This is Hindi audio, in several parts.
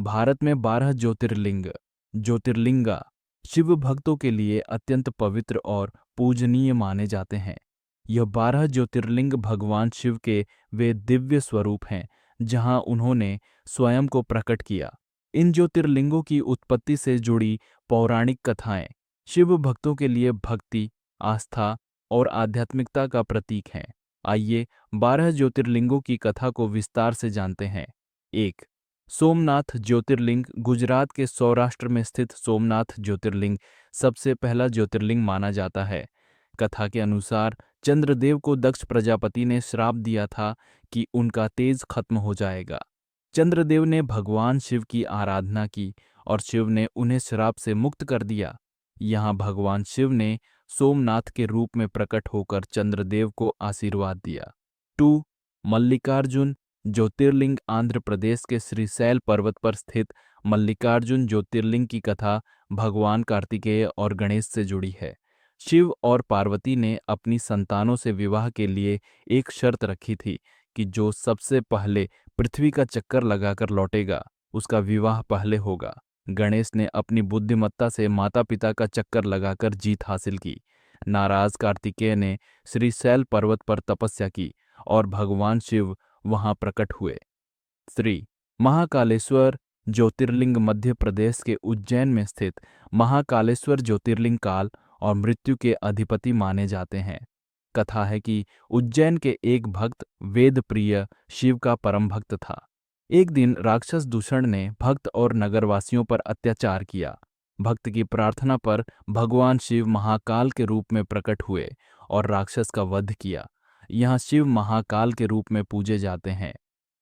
भारत में 12 ज्योतिर्लिंगा शिव भक्तों के लिए अत्यंत पवित्र और पूजनीय माने जाते हैं। यह 12 ज्योतिर्लिंग भगवान शिव के वे दिव्य स्वरूप हैं जहां उन्होंने स्वयं को प्रकट किया। इन ज्योतिर्लिंगों की उत्पत्ति से जुड़ी पौराणिक कथाएं शिव भक्तों के लिए भक्ति, आस्था और आध्यात्मिकता का प्रतीक हैं। आइए 12 ज्योतिर्लिंगों की कथा को विस्तार से जानते हैं। 1। सोमनाथ ज्योतिर्लिंग। गुजरात के सौराष्ट्र में स्थित सोमनाथ ज्योतिर्लिंग सबसे पहला ज्योतिर्लिंग माना जाता है। कथा के अनुसार चंद्रदेव को दक्ष प्रजापति ने श्राप दिया था कि उनका तेज खत्म हो जाएगा। चंद्रदेव ने भगवान शिव की आराधना की और शिव ने उन्हें श्राप से मुक्त कर दिया। यहाँ भगवान शिव ने सोमनाथ के रूप में प्रकट होकर चंद्रदेव को आशीर्वाद दिया। 2। मल्लिकार्जुन ज्योतिर्लिंग। आंध्र प्रदेश के श्रीशैल पर्वत पर स्थित मल्लिकार्जुन ज्योतिर्लिंग की कथा भगवान कार्तिकेय और गणेश से जुड़ी है। शिव और पार्वती ने अपनी संतानों से विवाह के लिए एक शर्त रखी थी कि जो सबसे पहले पृथ्वी का चक्कर लगाकर लौटेगा उसका विवाह पहले होगा। गणेश ने अपनी बुद्धिमत्ता से माता पिता का चक्कर लगाकर जीत हासिल की। नाराज कार्तिकेय ने श्रीशैल पर्वत पर तपस्या की और भगवान शिव वहां प्रकट हुए। 3। महाकालेश्वर ज्योतिर्लिंग। मध्य प्रदेश के उज्जैन में स्थित महाकालेश्वर ज्योतिर्लिंग काल और मृत्यु के अधिपति माने जाते हैं। कथा है कि उज्जैन के एक भक्त वेद प्रिय शिव का परम भक्त था। एक दिन राक्षस दूषण ने भक्त और नगरवासियों पर अत्याचार किया। भक्त की प्रार्थना पर भगवान शिव महाकाल के रूप में प्रकट हुए और राक्षस का वध किया। यहाँ शिव महाकाल के रूप में पूजे जाते हैं।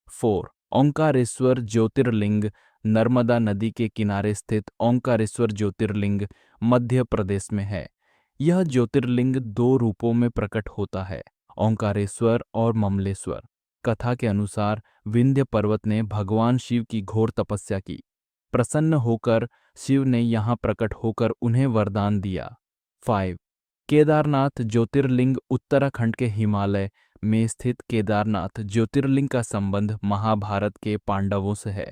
4। ओंकारेश्वर ज्योतिर्लिंग। नर्मदा नदी के किनारे स्थित ओंकारेश्वर ज्योतिर्लिंग मध्य प्रदेश में है। यह ज्योतिर्लिंग 2 रूपों में प्रकट होता है, ओंकारेश्वर और ममलेश्वर। कथा के अनुसार विंध्य पर्वत ने भगवान शिव की घोर तपस्या की। प्रसन्न होकर शिव ने यहाँ प्रकट होकर उन्हें वरदान दिया। 5। केदारनाथ ज्योतिर्लिंग। उत्तराखंड के हिमालय में स्थित केदारनाथ ज्योतिर्लिंग का संबंध महाभारत के पांडवों से है।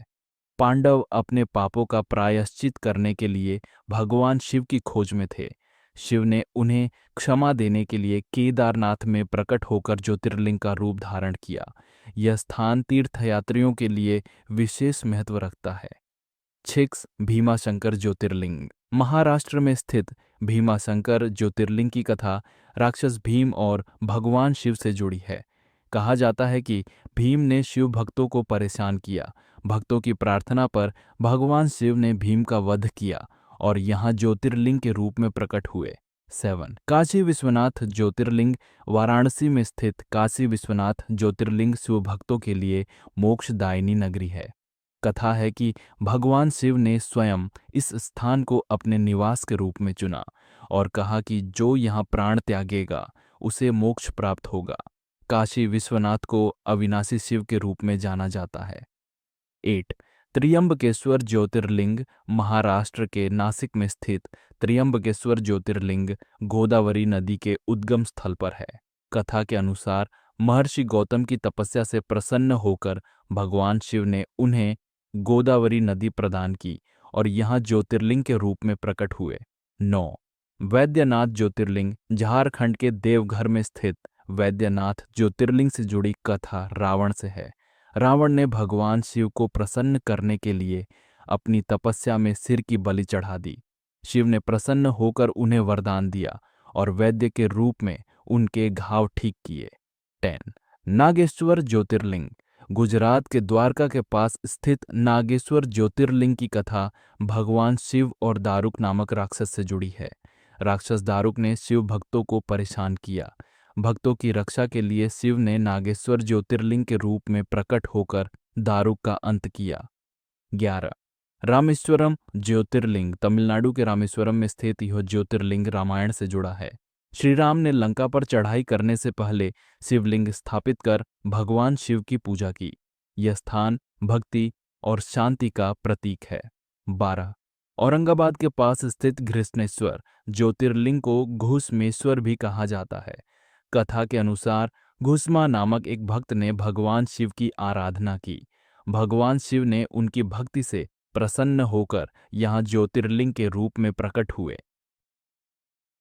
पांडव अपने पापों का प्रायश्चित करने के लिए भगवान शिव की खोज में थे। शिव ने उन्हें क्षमा देने के लिए केदारनाथ में प्रकट होकर ज्योतिर्लिंग का रूप धारण किया। यह स्थान तीर्थयात्रियों के लिए विशेष महत्व रखता है। 6। भीमाशंकर ज्योतिर्लिंग। महाराष्ट्र में स्थित भीमाशंकर ज्योतिर्लिंग की कथा राक्षस भीम और भगवान शिव से जुड़ी है। कहा जाता है कि भीम ने शिव भक्तों को परेशान किया। भक्तों की प्रार्थना पर भगवान शिव ने भीम का वध किया और यहाँ ज्योतिर्लिंग के रूप में प्रकट हुए। 7। काशी विश्वनाथ ज्योतिर्लिंग। वाराणसी में स्थित काशी विश्वनाथ ज्योतिर्लिंग शिव भक्तों के लिए मोक्षदायिनी नगरी है। कथा है कि भगवान शिव ने स्वयं इस स्थान को अपने निवास के रूप में चुना और कहा कि जो यहाँ प्राण त्यागेगा उसे मोक्ष प्राप्त होगा। काशी विश्वनाथ को अविनाशी शिव के रूप में जाना जाता है। 8। त्र्यंबकेश्वर ज्योतिर्लिंग। महाराष्ट्र के नासिक में स्थित त्र्यंबकेश्वर ज्योतिर्लिंग गोदावरी नदी के उद्गम स्थल पर है। कथा के अनुसार महर्षि गौतम की तपस्या से प्रसन्न होकर भगवान शिव ने उन्हें गोदावरी नदी प्रदान की और यहाँ ज्योतिर्लिंग के रूप में प्रकट हुए। 9। वैद्यनाथ ज्योतिर्लिंग। झारखंड के देवघर में स्थित वैद्यनाथ ज्योतिर्लिंग से जुड़ी कथा रावण से है। रावण ने भगवान शिव को प्रसन्न करने के लिए अपनी तपस्या में सिर की बलि चढ़ा दी। शिव ने प्रसन्न होकर उन्हें वरदान दिया और वैद्य के रूप में उनके घाव ठीक किए। 10। नागेश्वर ज्योतिर्लिंग। गुजरात के द्वारका के पास स्थित नागेश्वर ज्योतिर्लिंग की कथा भगवान शिव और दारुक नामक राक्षस से जुड़ी है। राक्षस दारुक ने शिव भक्तों को परेशान किया। भक्तों की रक्षा के लिए शिव ने नागेश्वर ज्योतिर्लिंग के रूप में प्रकट होकर दारुक का अंत किया। 11। रामेश्वरम ज्योतिर्लिंग। तमिलनाडु के रामेश्वरम में स्थित यह ज्योतिर्लिंग रामायण से जुड़ा है। श्री राम ने लंका पर चढ़ाई करने से पहले शिवलिंग स्थापित कर भगवान शिव की पूजा की। यह स्थान भक्ति और शांति का प्रतीक है। 12। औरंगाबाद के पास स्थित घृष्णेश्वर ज्योतिर्लिंग को घुसमेश्वर भी कहा जाता है। कथा के अनुसार घुसमा नामक एक भक्त ने भगवान शिव की आराधना की। भगवान शिव ने उनकी भक्ति से प्रसन्न होकर यहाँ ज्योतिर्लिंग के रूप में प्रकट हुए।